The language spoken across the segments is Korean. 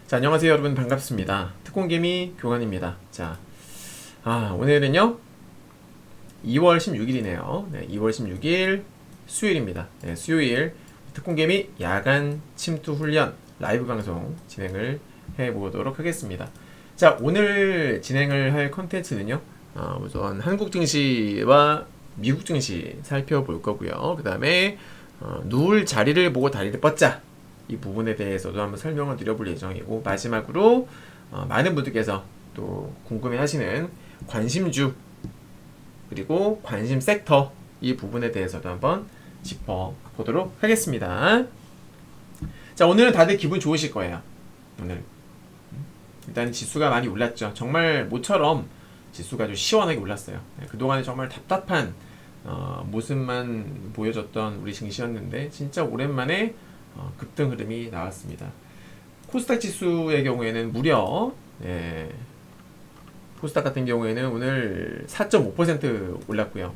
자, 안녕하세요 여러분, 반갑습니다. 특공개미 교관입니다. 자, 오늘은요 2월 16일이네요 2월 16일 수요일입니다. 네, 수요일 특공개미 야간 침투 훈련 라이브 방송 진행을 해보도록 하겠습니다. 자, 오늘 진행을 할 컨텐츠는요, 우선 한국 증시와 미국 증시 살펴볼 거고요. 그 다음에 누울 자리를 보고 다리를 뻗자, 이 부분에 대해서도 한번 설명을 드려볼 예정이고, 마지막으로 많은 분들께서 또 궁금해하시는 관심주 그리고 관심 섹터, 이 부분에 대해서도 한번 짚어보도록 하겠습니다. 자, 오늘은 다들 기분 좋으실 거예요. 오늘 일단 지수가 많이 올랐죠. 정말 모처럼 지수가 좀 시원하게 올랐어요. 그동안에 정말 답답한 모습만 보여줬던 우리 증시였는데 진짜 오랜만에 급등 흐름이 나왔습니다. 코스닥 지수의 경우에는 무려 코스닥 같은 경우에는 오늘 4.5% 올랐고요.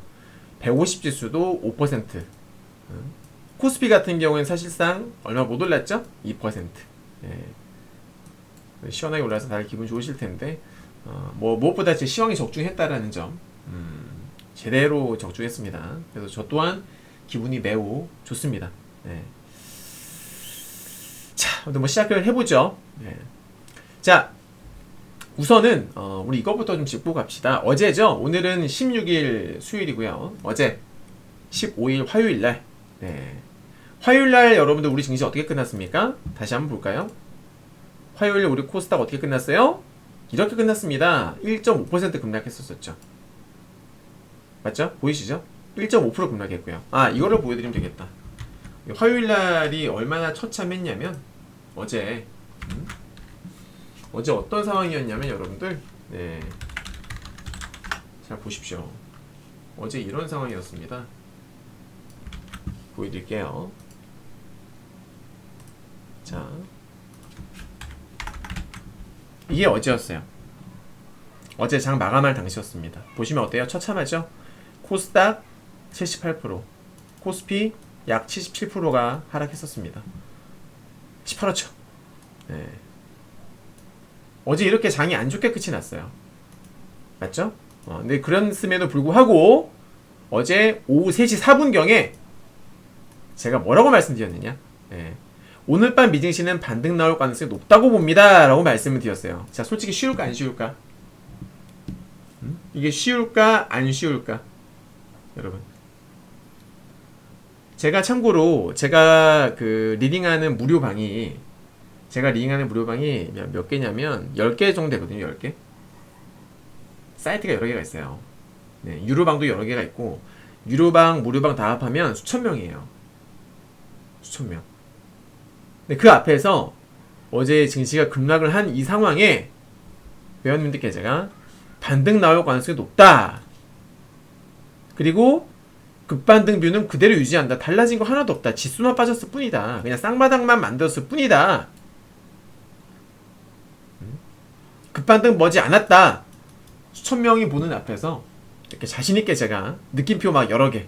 150 지수도 5%. 코스피 같은 경우에는 사실상 얼마 못 올랐죠? 2%. 시원하게 올라서 다들 기분 좋으실 텐데, 무엇보다 제 시황이 적중했다라는 점, 제대로 적중했습니다. 그래서 저 또한 기분이 매우 좋습니다. 자, 뭐 시작을 해보죠. 자, 우선은 우리 이것부터 좀 짚고 갑시다. 어제죠. 오늘은 16일 수요일이고요. 어제 15일 화요일날. 화요일날 여러분들 우리 증시 어떻게 끝났습니까? 다시 한번 볼까요? 화요일 우리 코스닥 어떻게 끝났어요? 이렇게 끝났습니다. 1.5% 급락했었죠. 맞죠? 보이시죠? 1.5% 급락했고요. 이거를 보여드리면 되겠다. 화요일날이 얼마나 처참했냐면, 어제 어떤 상황이었냐면 여러분들, 잘 보십시오. 어제 이런 상황이었습니다. 보여드릴게요. 자, 이게 어제였어요. 어제 장 마감할 당시였습니다. 보시면 어때요? 처참하죠? 코스닥 78%, 코스피 약 77%가 하락했었습니다. 시퍼렇죠. 어제 이렇게 장이 안 좋게 끝이 났어요. 맞죠? 근데 그랬음에도 불구하고 어제 오후 3시 4분경에 제가 뭐라고 말씀드렸느냐? 오늘 밤 미증시는 반등 나올 가능성이 높다고 봅니다 라고 말씀을 드렸어요. 자, 솔직히 쉬울까 안 쉬울까? 이게 쉬울까 안 쉬울까? 여러분, 제가 참고로 제가 리딩하는 무료방이 몇 개냐면 10개 정도 되거든요. 10개 사이트가 여러 개가 있어요. 유료방도 여러 개가 있고, 유료방 무료방 다 합하면 수천 명이에요. 수천 명. 근데 그 앞에서 어제 증시가 급락을 한 이 상황에 회원님들께 제가 반등 나올 가능성이 높다, 그리고 급반등 뷰는 그대로 유지한다, 달라진 거 하나도 없다, 지수만 빠졌을 뿐이다, 그냥 쌍바닥만 만들었을 뿐이다, 급반등 머지 않았다, 수천 명이 보는 앞에서 이렇게 자신있게 제가 느낌표 막 여러 개,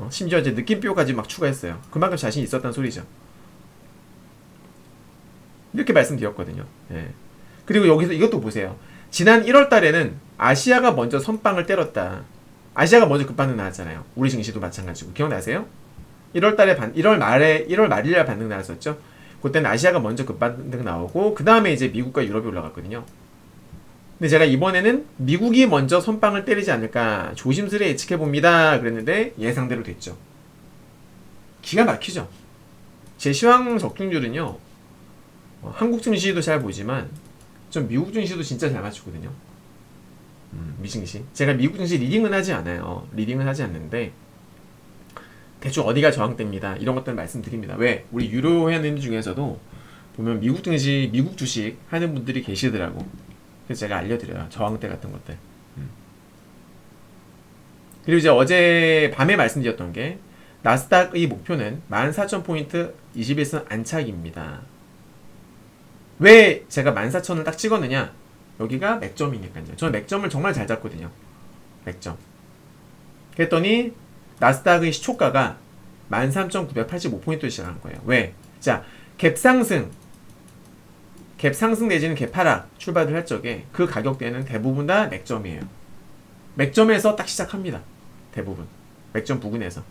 심지어 이제 느낌표까지 막 추가했어요. 그만큼 자신 있었다는 소리죠. 이렇게 말씀드렸거든요. 그리고 여기서 이것도 보세요. 지난 1월 달에는 아시아가 먼저 선빵을 때렸다. 아시아가 먼저 급반등 나왔잖아요. 우리 증시도 마찬가지고. 기억나세요? 1월 말일날 반등 나왔었죠. 그때는 아시아가 먼저 급반등 나오고, 그 다음에 이제 미국과 유럽이 올라갔거든요. 근데 제가 이번에는 미국이 먼저 선빵을 때리지 않을까 조심스레 예측해봅니다 그랬는데 예상대로 됐죠. 기가 막히죠. 제 시황 적중률은요, 한국 증시도 잘 보지만 좀 미국 증시도 진짜 잘 맞추거든요. 미증시. 제가 미국 증시 리딩은 하지 않아요. 리딩은 하지 않는데 대충 어디가 저항됩니다, 이런 것들 말씀드립니다. 왜? 우리 유료 회원님 중에서도 보면 미국 증시, 미국 주식 하는 분들이 계시더라고. 그래서 제가 알려드려요, 저항대 같은 것들. 그리고 이제 어제 밤에 말씀드렸던 게, 나스닥의 목표는 14,000포인트 21선 안착입니다. 왜 제가 14,000을 딱 찍었느냐? 여기가 맥점이니까요. 저는 맥점을 정말 잘 잡거든요. 맥점. 그랬더니 나스닥의 시초가가 13,985포인트를 시작한 거예요. 왜? 자, 갭상승 갭 상승 내지는 갭 하락 출발을 할 적에 그 가격대는 대부분 다 맥점이에요. 맥점에서 딱 시작합니다. 대부분 맥점 부근에서.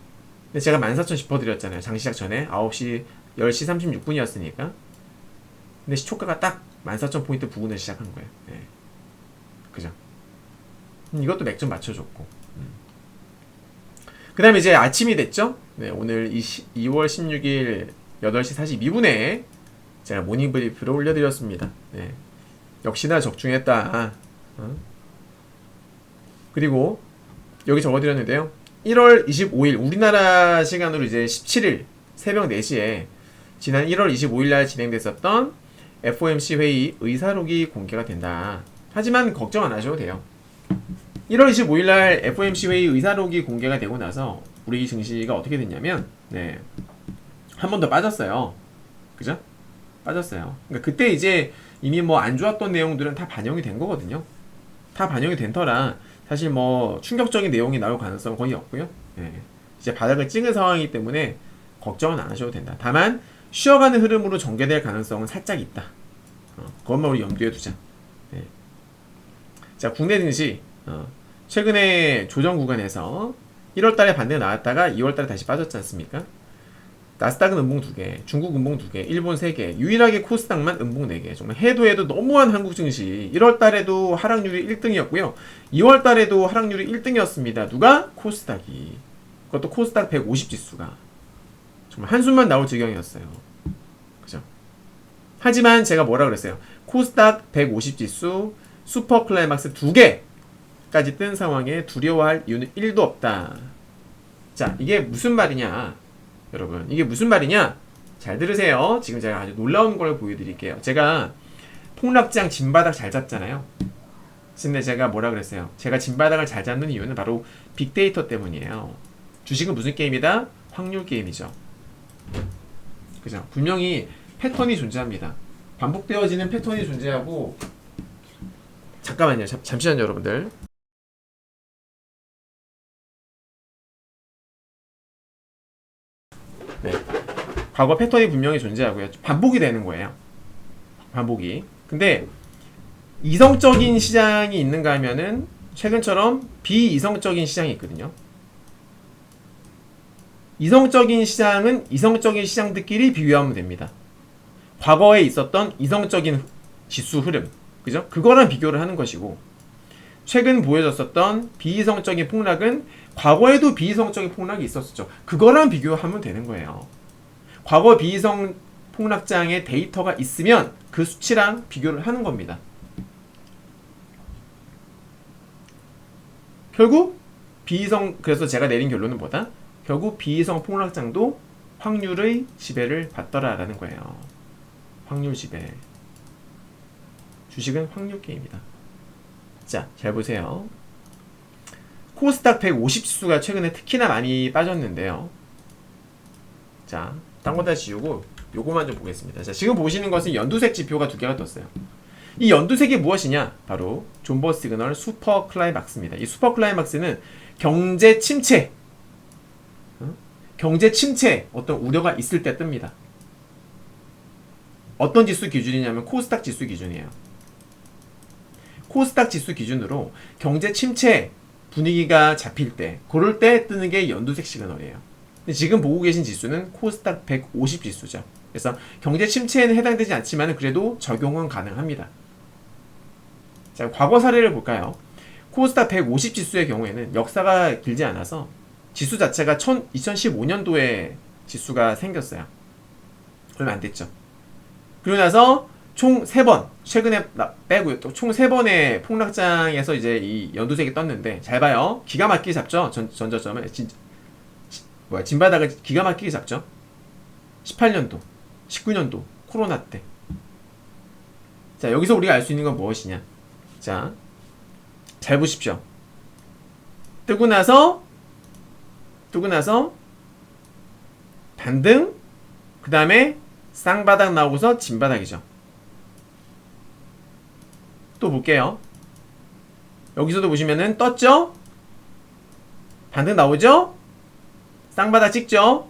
근데 제가 14,000 짚어드렸잖아요. 장시작 전에 9시 10시 36분이었으니까. 근데 시초가가 딱 14,000포인트 부근을 시작한 거예요. 네. 그죠? 이것도 맥점 맞춰줬고. 그 다음에 이제 아침이 됐죠? 네, 오늘 2월 16일 8시 42분에 제가 모닝 브리프를 올려드렸습니다. 네. 역시나 적중했다. 그리고 여기 적어드렸는데요. 1월 25일 우리나라 시간으로 이제 17일 새벽 4시에 지난 1월 25일 날 진행됐었던 FOMC 회의 의사록이 공개가 된다. 하지만 걱정 안 하셔도 돼요. 1월 25일 날 FOMC 회의 의사록이 공개가 되고 나서 우리 증시가 어떻게 됐냐면 네. 한 번 더 빠졌어요. 그죠? 빠졌어요. 그러니까 그때 이제 이미 뭐 안 좋았던 내용들은 다 반영이 된 거거든요. 다 반영이 된 터라 사실 뭐 충격적인 내용이 나올 가능성은 거의 없고요. 네. 이제 바닥을 찍은 상황이기 때문에 걱정은 안 하셔도 된다. 다만 쉬어가는 흐름으로 전개될 가능성은 살짝 있다. 그것만 우리 염두에 두자. 네. 자, 국내 증시 최근에 조정 구간에서 1월달에 반등 나왔다가 2월달에 다시 빠졌지 않습니까? 나스닥은 음봉 2개, 중국 음봉 2개, 일본 3개, 유일하게 코스닥만 음봉 4개. 정말 해도 너무한 한국 증시. 1월달에도 하락률이 1등이었고요. 2월달에도 하락률이 1등이었습니다. 누가? 코스닥이. 그것도 코스닥 150 지수가. 정말 한숨만 나올 지경이었어요. 그죠? 하지만 제가 뭐라 그랬어요? 코스닥 150 지수, 슈퍼 클라이막스 2개까지 뜬 상황에 두려워할 이유는 1도 없다. 자, 이게 무슨 말이냐? 여러분, 이게 무슨 말이냐? 잘 들으세요. 지금 제가 아주 놀라운 걸 보여드릴게요. 제가 폭락장 진바닥 잘 잡잖아요. 근데 제가 뭐라 그랬어요? 제가 진바닥을 잘 잡는 이유는 바로 빅데이터 때문이에요. 주식은 무슨 게임이다? 확률 게임이죠. 그죠? 분명히 패턴이 존재합니다. 반복되어지는 패턴이 존재하고 잠깐만요. 잠시만요, 여러분들. 네. 과거 패턴이 분명히 존재하고요. 반복이 되는 거예요. 반복이. 근데 이성적인 시장이 있는가 하면은 최근처럼 비이성적인 시장이 있거든요. 이성적인 시장은 이성적인 시장들끼리 비교하면 됩니다. 과거에 있었던 이성적인 지수 흐름, 그죠? 그거랑 비교를 하는 것이고, 최근 보여졌었던 비이성적인 폭락은 과거에도 비이성적인 폭락이 있었죠. 그거랑 비교하면 되는 거예요. 과거 비이성 폭락장의 데이터가 있으면 그 수치랑 비교를 하는 겁니다. 결국 그래서 제가 내린 결론은 뭐다? 결국 비이성 폭락장도 확률의 지배를 받더라라는 거예요. 확률 지배. 주식은 확률 게임이다. 자, 잘 보세요. 코스닥 150 지수가 최근에 특히나 많이 빠졌는데요. 자, 딴 거 다 지우고 요거만 좀 보겠습니다. 자, 지금 보시는 것은 연두색 지표가 2개가 떴어요. 이 연두색이 무엇이냐? 바로 존버 시그널 슈퍼 클라이막스입니다. 이 슈퍼 클라이막스는 경제 침체, 어떤 우려가 있을 때 뜹니다. 어떤 지수 기준이냐면 코스닥 지수 기준이에요. 코스닥 지수 기준으로 경제 침체 분위기가 잡힐 때, 그럴 때 뜨는 게 연두색 시그널이에요. 근데 지금 보고 계신 지수는 코스닥 150 지수죠. 그래서 경제 침체에는 해당되지 않지만 그래도 적용은 가능합니다. 자, 과거 사례를 볼까요? 코스닥 150 지수의 경우에는 역사가 길지 않아서 지수 자체가 2015년도에 지수가 생겼어요. 얼마 안 됐죠. 그러고 나서 총 3번, 최근에 빼고요. 또 총 3번의 폭락장에서 이제 이 연두색이 떴는데, 잘 봐요. 기가 막히게 잡죠? 전저점을. 진바닥을 기가 막히게 잡죠? 18년도, 19년도, 코로나 때. 자, 여기서 우리가 알 수 있는 건 무엇이냐? 자, 잘 보십시오. 뜨고 나서, 반등, 그 다음에 쌍바닥 나오고서 진바닥이죠. 또 볼게요. 여기서도 보시면은 떴죠? 반등 나오죠? 쌍바닥 찍죠?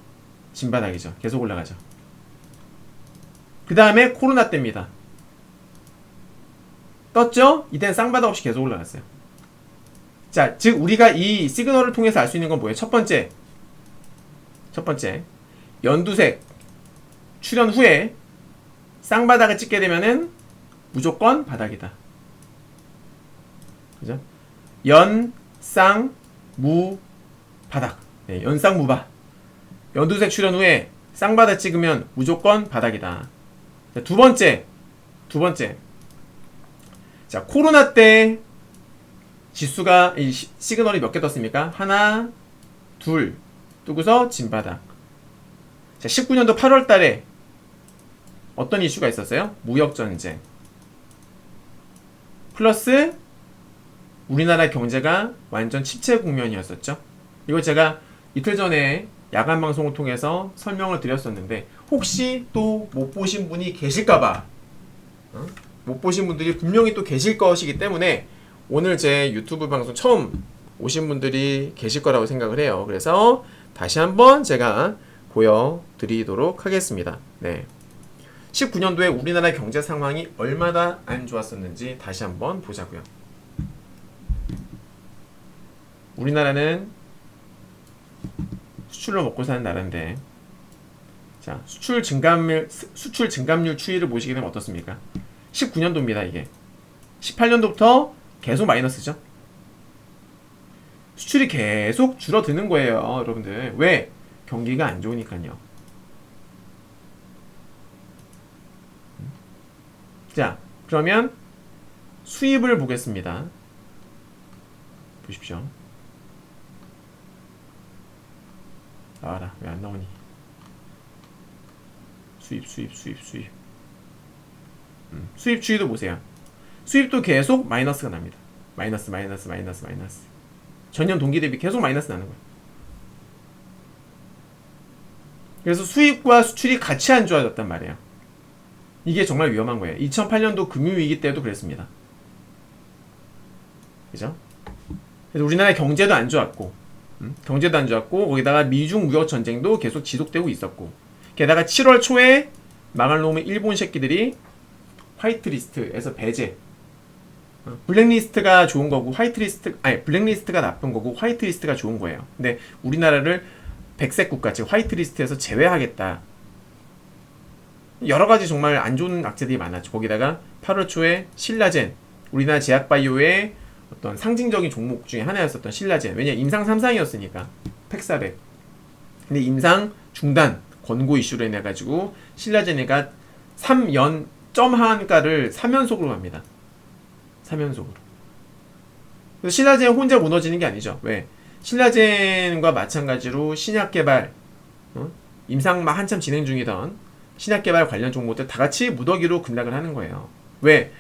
진바닥이죠. 계속 올라가죠. 그 다음에 코로나 때입니다. 떴죠? 이때는 쌍바닥 없이 계속 올라갔어요. 자, 즉 우리가 이 시그널을 통해서 알 수 있는 건 뭐예요? 첫 번째, 연두색 출현 후에 쌍바닥을 찍게 되면은 무조건 바닥이다. 그죠? 연, 쌍, 무, 바닥. 네, 연쌍무바. 연두색 출현 후에 쌍바닥 찍으면 무조건 바닥이다. 자, 두 번째. 자, 코로나 때 지수가 이 시그널이 몇 개 떴습니까? 하나, 둘 뜨고서 진바닥. 자, 19년도 8월 달에 어떤 이슈가 있었어요? 무역전쟁 플러스 우리나라 경제가 완전 침체 국면이었었죠. 이거 제가 이틀 전에 야간 방송을 통해서 설명을 드렸었는데 혹시 또 못 보신 분이 계실까봐 못 보신 분들이 분명히 또 계실 것이기 때문에 오늘 제 유튜브 방송 처음 오신 분들이 계실 거라고 생각을 해요. 그래서 다시 한번 제가 보여드리도록 하겠습니다. 네. 19년도에 우리나라 경제 상황이 얼마나 안 좋았었는지 다시 한번 보자고요. 우리나라는 수출로 먹고 사는 나라인데, 자, 수출 증감률 추이를 보시게 되면 어떻습니까? 19년도입니다, 이게. 18년도부터 계속 마이너스죠. 수출이 계속 줄어드는 거예요, 여러분들. 왜? 경기가 안 좋으니까요. 자, 그러면 수입을 보겠습니다. 보십시오. 나와라. 왜 안 나오니? 수입. 수입 추이도 보세요. 수입도 계속 마이너스가 납니다. 마이너스. 전년 동기 대비 계속 마이너스 나는 거예요. 그래서 수입과 수출이 같이 안 좋아졌단 말이에요. 이게 정말 위험한 거예요. 2008년도 금융위기 때도 그랬습니다. 그죠? 그래서 우리나라의 경제도 안 좋았고, 거기다가 미중 무역 전쟁도 계속 지속되고 있었고, 게다가 7월 초에 망할 놈의 일본 새끼들이 화이트리스트에서 배제. 블랙리스트가 좋은 거고 블랙리스트가 나쁜 거고 화이트리스트가 좋은 거예요. 근데 우리나라를 백색 국가, 즉 화이트리스트에서 제외하겠다. 여러 가지 정말 안 좋은 악재들이 많았죠. 거기다가 8월 초에 신라젠, 우리나라 제약바이오의 어떤 상징적인 종목 중에 하나였었던 신라젠. 왜냐, 임상 3상이었으니까 팩사백. 근데 임상 중단 권고 이슈로 인해 가지고 신라젠이가 3연 점 하한가를 3연속으로 갑니다. 3연속으로. 그래서 신라젠 혼자 무너지는 게 아니죠. 왜? 신라젠과 마찬가지로 신약 개발, 임상 막 한참 진행 중이던 신약 개발 관련 종목들 다 같이 무더기로 급락을 하는 거예요. 왜?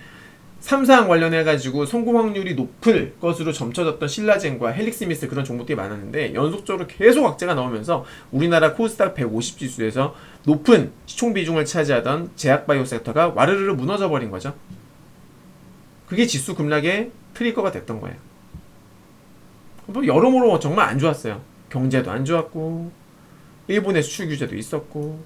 3상 관련해가지고 성공 확률이 높을 것으로 점쳐졌던 신라젠과 헬릭스미스 그런 종목들이 많았는데 연속적으로 계속 악재가 나오면서 우리나라 코스닥 150 지수에서 높은 시총 비중을 차지하던 제약바이오 섹터가 와르르르 무너져 버린 거죠. 그게 지수 급락의 트리거가 됐던 거예요. 뭐 여러모로 정말 안 좋았어요. 경제도 안 좋았고, 일본의 수출 규제도 있었고,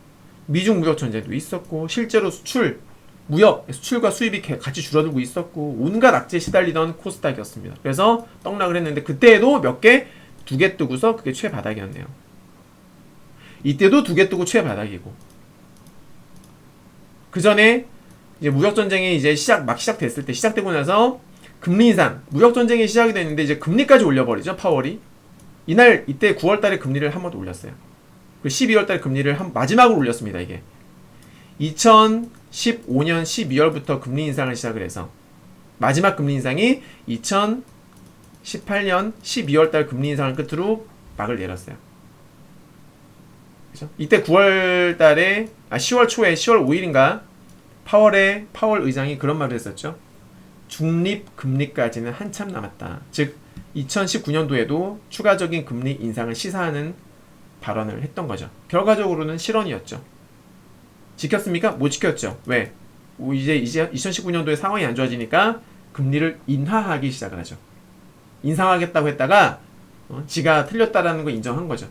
미중 무역 전쟁도 있었고, 실제로 수출과 수입이 같이 줄어들고 있었고, 온갖 악재에 시달리던 코스닥이었습니다. 그래서 떡락을 했는데 그때에도 두 개 뜨고서 그게 최바닥이었네요. 이때도 2개 뜨고 최바닥이고, 그 전에 이제 무역 전쟁이 이제 시작됐을 때, 시작되고 나서 금리 인상, 무역 전쟁이 시작이 됐는데 이제 금리까지 올려버리죠, 파월이. 이때 9월달에 금리를 한 번 더 올렸어요. 그 12월달 금리를 마지막으로 올렸습니다. 이게 2015년 12월부터 금리 인상을 시작을 해서 마지막 금리 인상이 2018년 12월달 금리 인상을 끝으로 막을 내렸어요. 그죠? 이때 10월 초에 10월 5일인가 파월 의장이 그런 말을 했었죠. 중립 금리까지는 한참 남았다. 즉 2019년도에도 추가적인 금리 인상을 시사하는 발언을 했던 거죠. 결과적으로는 실언이었죠. 지켰습니까? 못 지켰죠. 왜? 이제 2019년도에 상황이 안 좋아지니까 금리를 인하하기 시작을 하죠. 인상하겠다고 했다가 지가 틀렸다라는 거 인정한 거죠.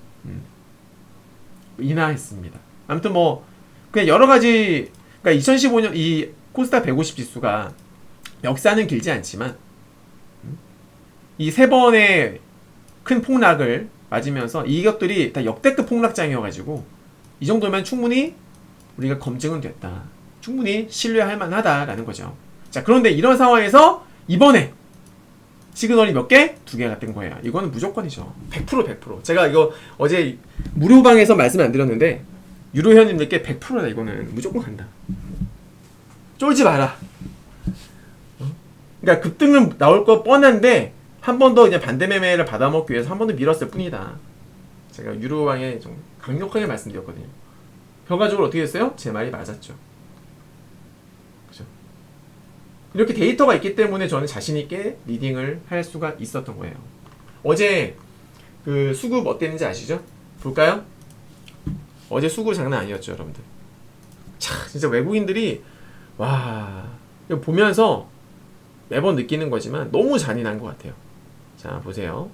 인하했습니다. 아무튼 뭐 그냥 여러 가지, 그러니까 2015년 이 코스닥 150 지수가 역사는 길지 않지만 이 세 번의 큰 폭락을 맞으면서 이것들이 다 역대급 폭락장이어가지고 이 정도면 충분히 우리가 검증은 됐다. 충분히 신뢰할 만하다라는 거죠. 자, 그런데 이런 상황에서 이번에 시그널이 몇 개? 2개가 뜬 거예요. 이거는 무조건이죠. 100%. 제가 이거 어제 무료방에서 말씀 안 드렸는데 유료 회원님들께 100%다. 이거는 무조건 간다. 쫄지 마라. 그러니까 급등은 나올 거 뻔한데 한 번 더 그냥 반대 매매를 받아먹기 위해서 한 번 더 밀었을 뿐이다. 제가 유료방에 좀 강력하게 말씀드렸거든요. 결과적으로 어떻게 됐어요? 제 말이 맞았죠. 그죠? 이렇게 데이터가 있기 때문에 저는 자신있게 리딩을 할 수가 있었던 거예요. 어제 그 수급 어땠는지 아시죠? 볼까요? 어제 수급 장난 아니었죠, 여러분들. 참, 진짜 외국인들이, 와, 이거 보면서 매번 느끼는 거지만 너무 잔인한 것 같아요. 자, 보세요.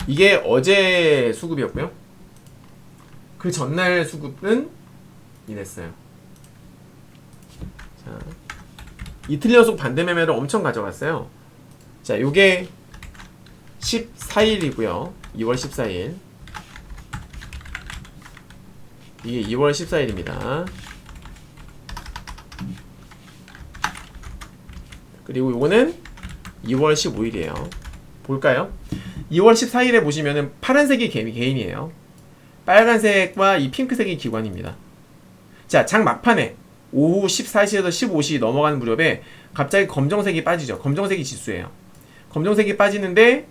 이게 어제 수급이었고요. 그 전날 수급은 이랬어요. 자, 이틀 연속 반대 매매를 엄청 가져갔어요. 자, 요게 14일이고요. 2월 14일. 이게 2월 14일입니다. 그리고 요거는 2월 15일이에요. 볼까요? 2월 14일에 보시면은 파란색이 개인이에요. 빨간색과 이 핑크색이 기관입니다. 자, 장 막판에 오후 14시에서 15시 넘어가는 무렵에 갑자기 검정색이 빠지죠. 검정색이 지수예요. 검정색이 빠지는데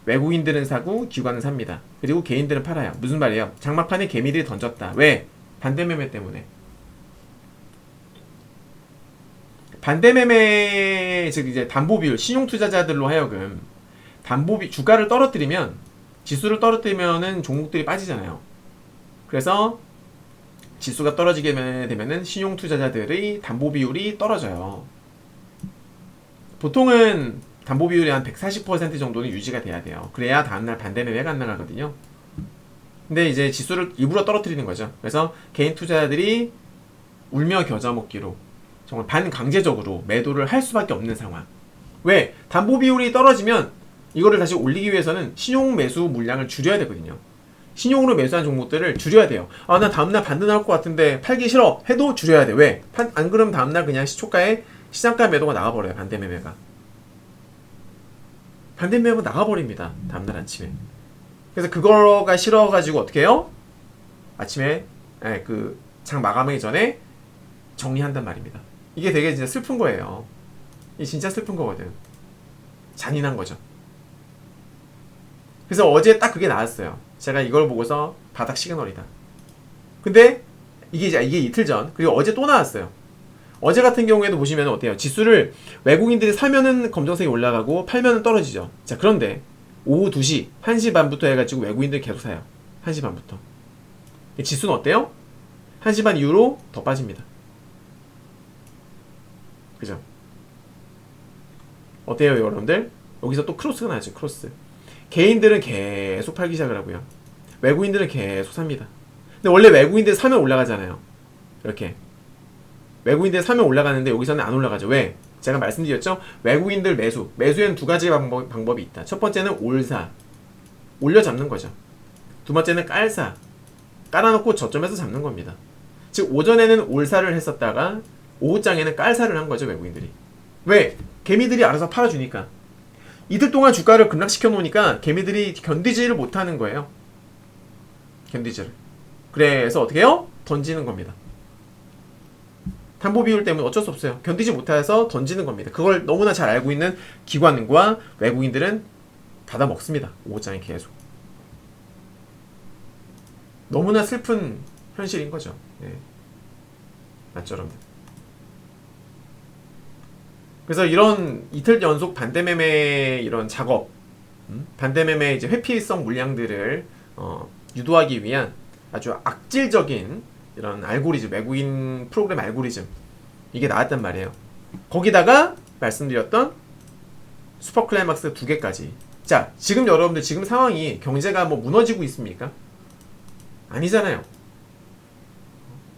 외국인들은 사고 기관은 삽니다. 그리고 개인들은 팔아요. 무슨 말이에요? 장 막판에 개미들이 던졌다. 왜? 반대매매 때문에. 반대매매, 즉 이제 담보비율, 신용투자자들로 하여금 담보비 주가를 떨어뜨리면, 지수를 떨어뜨리면은 종목들이 빠지잖아요. 그래서 지수가 떨어지게 되면은 신용투자자들의 담보비율이 떨어져요. 보통은 담보비율이 한 140% 정도는 유지가 돼야 돼요. 그래야 다음날 반대매매가 안 나가거든요. 근데 이제 지수를 일부러 떨어뜨리는 거죠. 그래서 개인 투자자들이 울며 겨자 먹기로 정말 반강제적으로 매도를 할 수밖에 없는 상황. 왜? 담보비율이 떨어지면 이거를 다시 올리기 위해서는 신용 매수 물량을 줄여야 되거든요. 신용으로 매수한 종목들을 줄여야 돼요. 아, 나 다음날 반대 나올 것 같은데 팔기 싫어 해도 줄여야 돼. 왜? 안 그러면 다음날 그냥 시초가에 시장가 매도가 나가버려요. 반대매매가. 반대매매가 나가버립니다. 다음날 아침에. 그래서 그거가 싫어가지고 어떻게 해요? 아침에 그 장 마감하기 전에 정리한단 말입니다. 이게 되게 진짜 슬픈 거예요. 이게 진짜 슬픈 거거든. 잔인한 거죠. 그래서 어제 딱 그게 나왔어요. 제가 이걸 보고서 바닥 시그널이다. 근데 이게 이틀 전, 그리고 어제 또 나왔어요. 어제 같은 경우에도 보시면 어때요? 지수를 외국인들이 사면은 검정색이 올라가고 팔면은 떨어지죠. 자, 그런데 오후 2시, 1시 반부터 해가지고 외국인들이 계속 사요. 1시 반부터. 지수는 어때요? 1시 반 이후로 더 빠집니다. 그죠? 어때요, 여러분들? 여기서 또 크로스가 나죠, 크로스. 개인들은 계속 팔기 시작을 하고요. 외국인들은 계속 삽니다. 근데 원래 외국인들 사면 올라가잖아요. 이렇게. 외국인들 사면 올라가는데 여기서는 안 올라가죠. 왜? 제가 말씀드렸죠? 외국인들 매수. 매수에는 두 가지 방법이 있다. 첫 번째는 올사. 올려 잡는 거죠. 두 번째는 깔사. 깔아놓고 저점에서 잡는 겁니다. 즉, 오전에는 올사를 했었다가 오후장에는 깔사를 한 거죠, 외국인들이. 왜? 개미들이 알아서 팔아주니까. 이틀 동안 주가를 급락시켜 놓으니까 개미들이 견디지를 못하는 거예요. 견디지를. 그래서 어떻게 해요? 던지는 겁니다. 담보비율 때문에 어쩔 수 없어요. 견디지 못해서 던지는 겁니다. 그걸 너무나 잘 알고 있는 기관과 외국인들은 받아 먹습니다. 오후장에 계속. 너무나 슬픈 현실인 거죠. 네. 맞죠, 여러분들? 그래서 이런 이틀 연속 반대매매 이런 작업, 반대매매 이제 회피성 물량들을 유도하기 위한 아주 악질적인 이런 알고리즘, 외국인 프로그램 알고리즘, 이게 나왔단 말이에요. 거기다가 말씀드렸던 슈퍼클라이막스 2개까지. 자, 지금 여러분들 지금 상황이 경제가 뭐 무너지고 있습니까? 아니잖아요.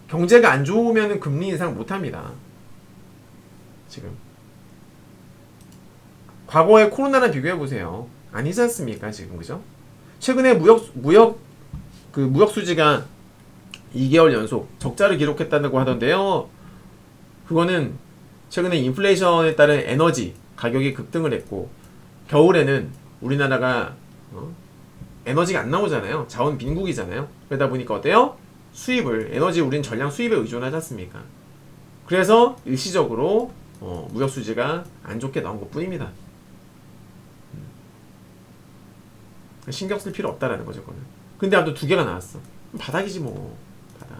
경제가 안 좋으면 금리 인상 못합니다. 지금. 과거의 코로나랑 비교해보세요. 아니지 않습니까, 지금, 그죠? 최근에 무역 수지가 2개월 연속 적자를 기록했다고 하던데요. 그거는 최근에 인플레이션에 따른 에너지 가격이 급등을 했고, 겨울에는 우리나라가 에너지가 안 나오잖아요. 자원 빈국이잖아요. 그러다 보니까 어때요? 에너지 우린 전량 수입에 의존하지 않습니까? 그래서 일시적으로 무역 수지가 안 좋게 나온 것 뿐입니다. 신경 쓸 필요 없다라는 거죠, 그거는. 근데 아무튼 두 개가 나왔어. 바닥이지 뭐. 바닥.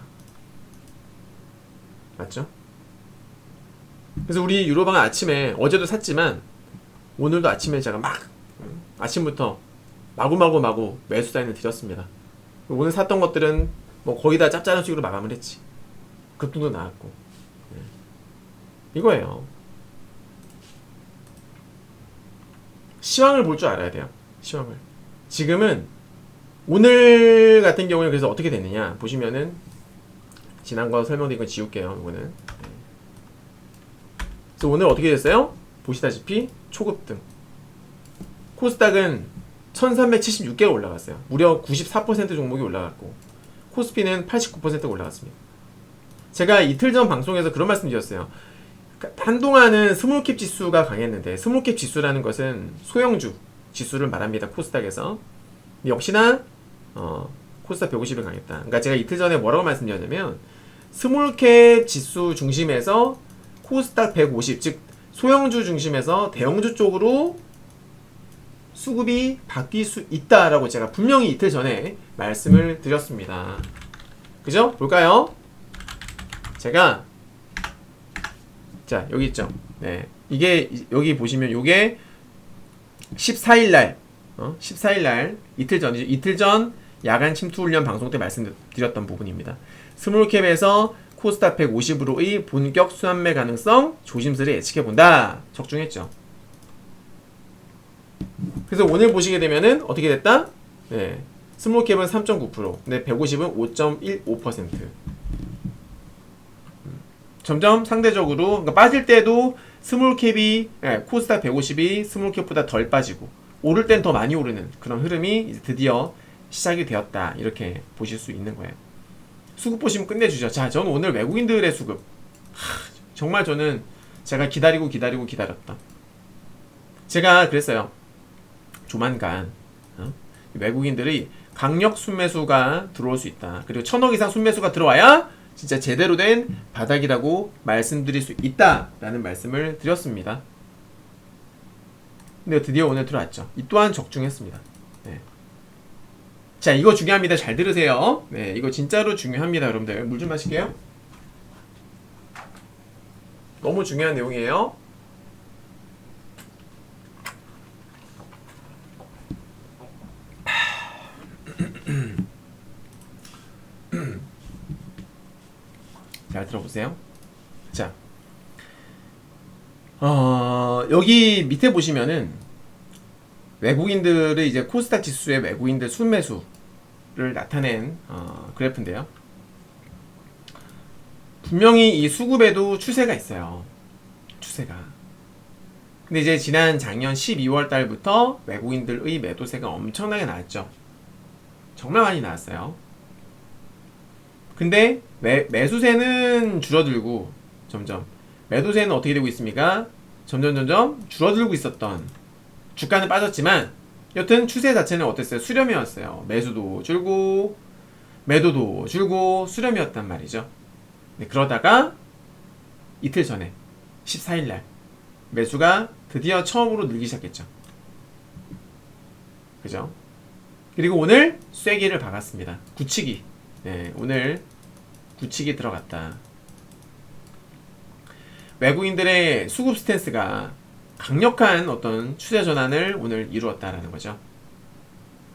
맞죠? 그래서 우리 유로방은 아침에 어제도 샀지만 오늘도 아침에 제가 아침부터 마구 매수 사인을 드렸습니다. 오늘 샀던 것들은 뭐 거의 다 짭짤한 수익으로 마감을 했지. 급등도 나왔고. 이거예요. 시황을 볼 줄 알아야 돼요. 시황을. 지금은 오늘 같은 경우에 그래서 어떻게 됐느냐 보시면은 지난 거 설명드린 건 지울게요. 이거는. 그래서 오늘 어떻게 됐어요? 보시다시피 초급등. 코스닥은 1376개가 올라갔어요. 무려 94% 종목이 올라갔고 코스피는 89%가 올라갔습니다. 제가 이틀 전 방송에서 그런 말씀 드렸어요. 한동안은 스몰캡 지수가 강했는데, 스몰캡 지수라는 것은 소형주 지수를 말합니다. 코스닥에서. 역시나 코스닥 150이 강했다. 그러니까 제가 이틀 전에 뭐라고 말씀드렸냐면, 스몰캡 지수 중심에서 코스닥 150, 즉 소형주 중심에서 대형주 쪽으로 수급이 바뀔 수 있다라고 제가 분명히 이틀 전에 말씀을 드렸습니다. 그죠? 볼까요? 제가 자, 여기 있죠. 네. 이게 여기 보시면 요게 14일 날 14일 날 이틀 전이죠. 이틀 전 야간 침투 훈련 방송 때 말씀드렸던 부분입니다. 스몰캡에서 코스닥 150으로의 본격 수환매 가능성 조심스레 예측해 본다. 적중했죠. 그래서 오늘 보시게 되면은 어떻게 됐다? 네. 스몰캡은 3.9%, 근데 150은 5.15%. 점점 상대적으로, 그러니까 빠질 때도 스몰캡이, 코스닥 150이 스몰캡보다 덜 빠지고, 오를 땐 더 많이 오르는 그런 흐름이 이제 드디어 시작이 되었다. 이렇게 보실 수 있는 거예요. 수급 보시면 끝내주죠. 자, 저는 오늘 외국인들의 수급. 정말 저는 제가 기다렸다. 제가 그랬어요. 조만간, 외국인들이 강력 순매수가 들어올 수 있다. 그리고 1000억 이상 순매수가 들어와야 진짜 제대로 된 바닥이라고 말씀드릴 수 있다라는 말씀을 드렸습니다. 근데 드디어 오늘 들어왔죠. 이 또한 적중했습니다. 네. 자, 이거 중요합니다. 잘 들으세요. 네, 이거 진짜로 중요합니다, 여러분들. 물 좀 마실게요. 너무 중요한 내용이에요. 잘 들어보세요. 자, 여기 밑에 보시면은 외국인들의 이제 코스닥 지수의 외국인들 순매수를 나타낸 그래프인데요. 분명히 이 수급에도 추세가 있어요. 추세가. 근데 이제 지난 작년 12월 달부터 외국인들의 매도세가 엄청나게 나왔죠. 정말 많이 나왔어요. 근데 매수세는 줄어들고 점점 매도세는 어떻게 되고 있습니까? 점점 줄어들고 있었던, 주가는 빠졌지만 여튼 추세 자체는 어땠어요? 수렴이었어요. 매수도 줄고 매도도 줄고 수렴이었단 말이죠. 네, 그러다가 이틀 전에 14일날 매수가 드디어 처음으로 늘기 시작했죠. 그죠? 그리고 오늘 쐐기를 박았습니다. 굳히기. 네, 오늘 굳히기 들어갔다. 외국인들의 수급 스탠스가 강력한 어떤 추세 전환을 오늘 이루었다라는 거죠.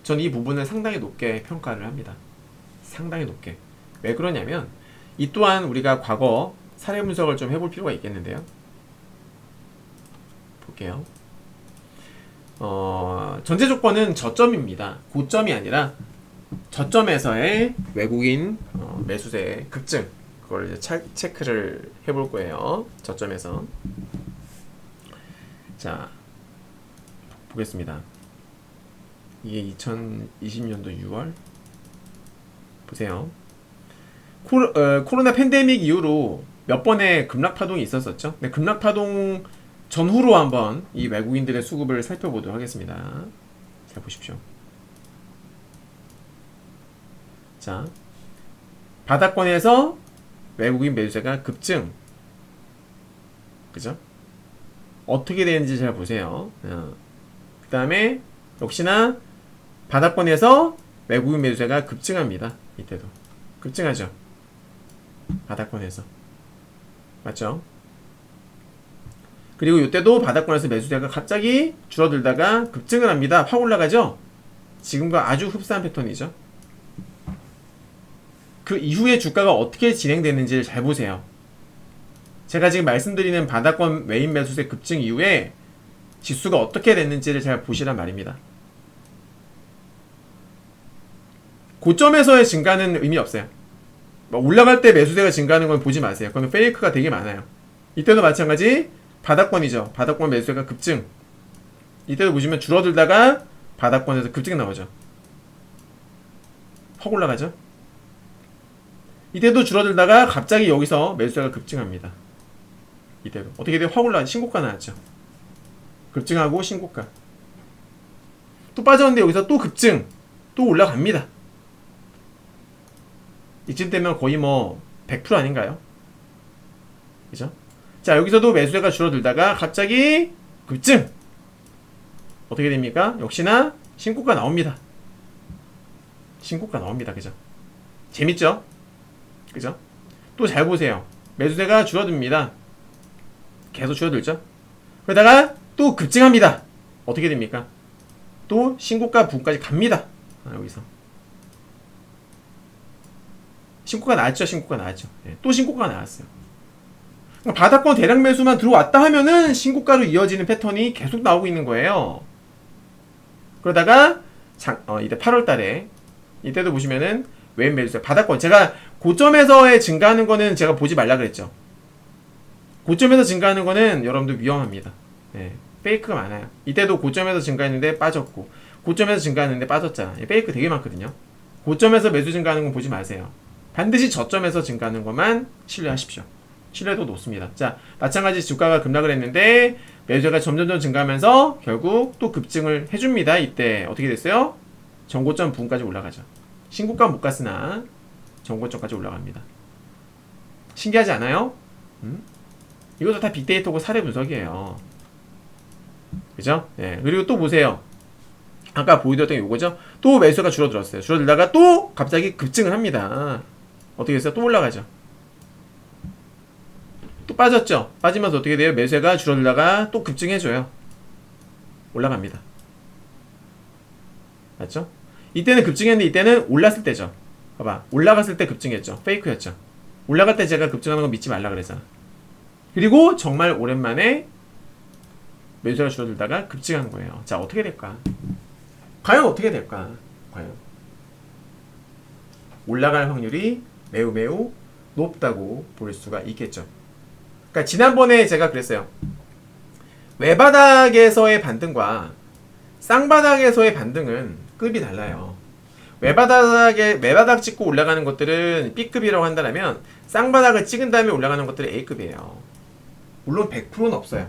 전 이 부분을 상당히 높게 평가를 합니다. 상당히 높게. 왜 그러냐면 이 또한 우리가 과거 사례 분석을 좀 해볼 필요가 있겠는데요. 볼게요. 전제 조건은 저점입니다. 고점이 아니라 저점에서의 외국인 매수세 급증, 그걸 이제 체크를 해볼 거예요. 저점에서. 자, 보겠습니다. 이게 2020년도 6월 보세요. 코로나 팬데믹 이후로 몇 번의 급락 파동이 있었었죠. 네, 급락 파동 전후로 한번 이 외국인들의 수급을 살펴보도록 하겠습니다. 잘 보십시오. 자, 바닥권에서 외국인 매수세가 급증. 그죠? 어떻게 되는지 잘 보세요. 그 다음에 역시나 바닥권에서 외국인 매수세가 급증합니다. 이때도 급증하죠. 바닥권에서 맞죠? 그리고 이때도 바닥권에서 매수세가 갑자기 줄어들다가 급증을 합니다. 확 올라가죠? 지금과 아주 흡사한 패턴이죠. 그 이후에 주가가 어떻게 진행되는지를 잘 보세요. 제가 지금 말씀드리는 바닥권 외인 매수세 급증 이후에 지수가 어떻게 됐는지를 잘 보시란 말입니다. 고점에서의 증가는 의미 없어요. 올라갈 때 매수세가 증가하는 건 보지 마세요. 그건 페이크가 되게 많아요. 이때도 마찬가지 바닥권이죠. 바닥권 매수세가 급증. 이때도 보시면 줄어들다가 바닥권에서 급증 나오죠. 확 올라가죠. 이때도 줄어들다가 갑자기 여기서 매수세가 급증합니다. 이때도 어떻게 돼요? 확 올라가죠. 신고가 나왔죠. 급증하고 신고가. 또 빠졌는데 여기서 또 급증. 또 올라갑니다. 이쯤 되면 거의 뭐 100% 아닌가요? 그죠? 자, 여기서도 매수세가 줄어들다가 갑자기 급증. 어떻게 됩니까? 역시나 신고가 나옵니다. 신고가 나옵니다. 그죠? 재밌죠? 그죠? 또 잘 보세요. 매수세가 줄어듭니다. 계속 줄어들죠? 그러다가 또 급증합니다. 어떻게 됩니까? 또 신고가 부분까지 갑니다. 여기서 신고가 나왔죠. 신고가 나왔죠. 네, 또 신고가 나왔어요. 그러니까 바닥권 대량 매수만 들어왔다 하면은 신고가로 이어지는 패턴이 계속 나오고 있는 거예요. 그러다가 이때 8월 달에 이때도 보시면은 외인 매수세 바닥권, 제가 고점에서의 증가하는 거는 제가 보지 말라 그랬죠. 고점에서 증가하는 거는 여러분들 위험합니다. 네, 페이크가 많아요. 이때도 고점에서 증가했는데 빠졌고, 고점에서 증가했는데 빠졌잖아. 페이크 되게 많거든요. 고점에서 매수 증가하는 건 보지 마세요. 반드시 저점에서 증가하는 것만 신뢰하십시오. 신뢰도 높습니다. 자, 마찬가지 주가가 급락을 했는데 매수가 점점점 증가하면서 결국 또 급증을 해줍니다. 이때 어떻게 됐어요? 전고점 부분까지 올라가죠. 신고가 못 갔으나 전고점까지 올라갑니다. 신기하지 않아요? 이것도 다 빅데이터고 사례 분석이에요. 그죠? 예. 그리고 또 보세요. 아까 보여드렸던 게 이거죠? 또 매수가 줄어들었어요. 줄어들다가 또 갑자기 급증을 합니다. 어떻게 됐어요? 또 올라가죠. 또 빠졌죠? 빠지면서 어떻게 돼요? 매수가 줄어들다가 또 급증해줘요. 올라갑니다. 맞죠? 이때는 급증했는데 이때는 올랐을 때죠. 봐봐. 올라갔을 때 급증했죠. 페이크였죠. 올라갈 때 제가 급증하는 거 믿지 말라 그랬잖아. 그리고 정말 오랜만에 매수가 줄어들다가 급증한 거예요. 자, 어떻게 될까? 과연 어떻게 될까? 과연 올라갈 확률이 매우 매우 높다고 볼 수가 있겠죠. 그러니까 지난번에 제가 그랬어요. 외바닥에서의 반등과 쌍바닥에서의 반등은 급이 달라요. 외바닥 찍고 올라가는 것들은 B급이라고 한다면 쌍바닥을 찍은 다음에 올라가는 것들은 A급이에요. 물론 100%는 없어요.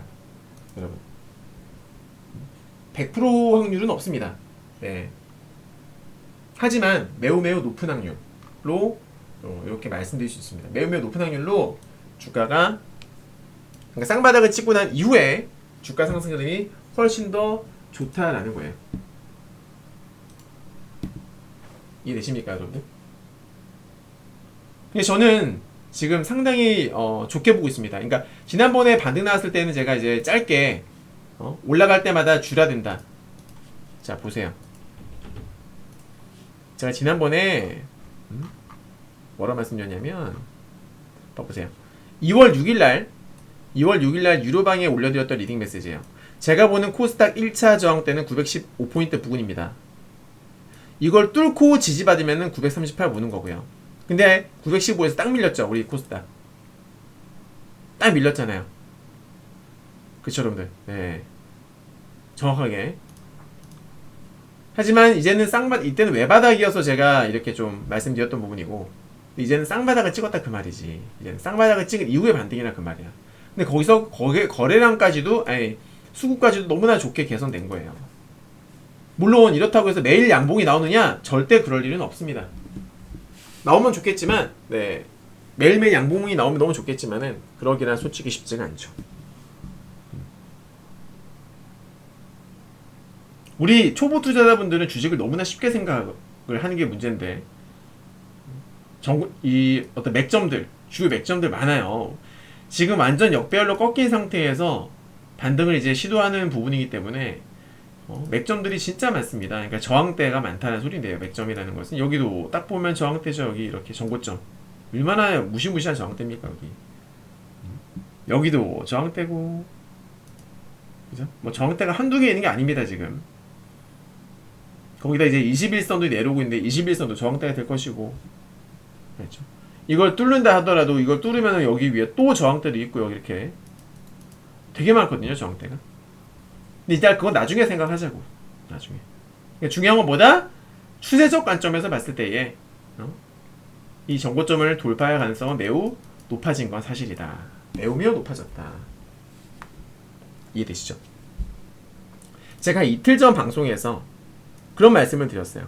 여러분. 100% 확률은 없습니다. 네. 하지만 매우 매우 높은 확률로 이렇게 말씀드릴 수 있습니다. 매우 매우 높은 확률로 주가가, 그러니까 쌍바닥을 찍고 난 이후에 주가 상승 흐름이 훨씬 더 좋다라는 거예요. 이해되십니까, 여러분들? 근데 저는 지금 상당히 좋게 보고 있습니다. 그러니까 지난번에 반등 나왔을 때는 제가 이제 짧게 올라갈 때마다 줄여야 된다. 자, 보세요. 제가 지난번에 뭐라 말씀드렸냐면, 봐보세요. 2월 6일날 유로방에 올려드렸던 리딩 메시지예요. 제가 보는 코스닥 1차 저항 때는 915포인트 부근입니다. 이걸 뚫고 지지받으면 938 무는 거고요. 근데 915에서 딱 밀렸죠. 우리 코스닥 딱 밀렸잖아요. 그쵸, 여러분들? 네. 정확하게. 하지만 이제는 이때는 외바닥이어서 제가 이렇게 좀 말씀드렸던 부분이고, 이제는 쌍바닥을 찍었다 그 말이지. 이제는 쌍바닥을 찍은 이후의 반등이라 그 말이야. 근데 거기서 거래량까지도, 아니, 수급까지도 너무나 좋게 개선된 거예요. 물론 이렇다고 해서 매일 양봉이 나오느냐? 절대 그럴 일은 없습니다. 나오면 좋겠지만, 네, 매일매일 양봉이 나오면 너무 좋겠지만은 그러기란 솔직히 쉽지가 않죠. 우리 초보 투자자분들은 주식을 너무나 쉽게 생각을 하는 게 문제인데, 이 어떤 맥점들, 주요 맥점들 많아요. 지금 완전 역배열로 꺾인 상태에서 반등을 이제 시도하는 부분이기 때문에 맥점들이 진짜 많습니다. 그러니까 저항대가 많다는 소리인데요. 맥점이라는 것은 여기도 딱 보면 저항대죠. 여기 이렇게 전고점. 얼마나 무시무시한 저항대입니까 여기. 여기도 저항대고, 그죠? 뭐 저항대가 한두 개 있는 게 아닙니다 지금. 거기다 이제 21선도 내려오고 있는데 21선도 저항대가 될 것이고, 그렇죠? 이걸 뚫는다 하더라도 이걸 뚫으면 여기 위에 또 저항대도 있고 여기 이렇게 되게 많거든요 저항대가. 근데 일단 그건 나중에 생각하자고. 나중에. 그러니까 중요한 건 뭐다? 추세적 관점에서 봤을 때에 이 정고점을 돌파할 가능성은 매우 높아진 건 사실이다. 매우 높아졌다. 이해되시죠? 제가 이틀 전 방송에서 그런 말씀을 드렸어요.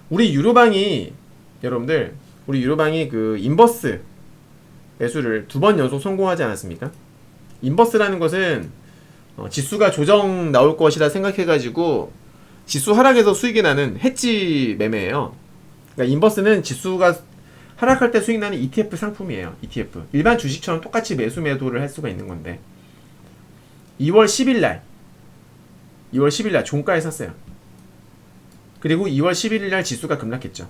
우리 유로방이, 여러분들, 우리 유로방이 그 인버스 매수를 2번 연속 성공하지 않았습니까? 인버스라는 것은 지수가 조정 나올 것이라 생각해가지고 지수 하락에서 수익이 나는 해지 매매예요. 그러니까 인버스는 지수가 하락할 때 수익 나는 ETF 상품이에요. ETF. 일반 주식처럼 똑같이 매수 매도를 할 수가 있는 건데 2월 10일날 종가에 샀어요. 그리고 2월 11일날 지수가 급락했죠.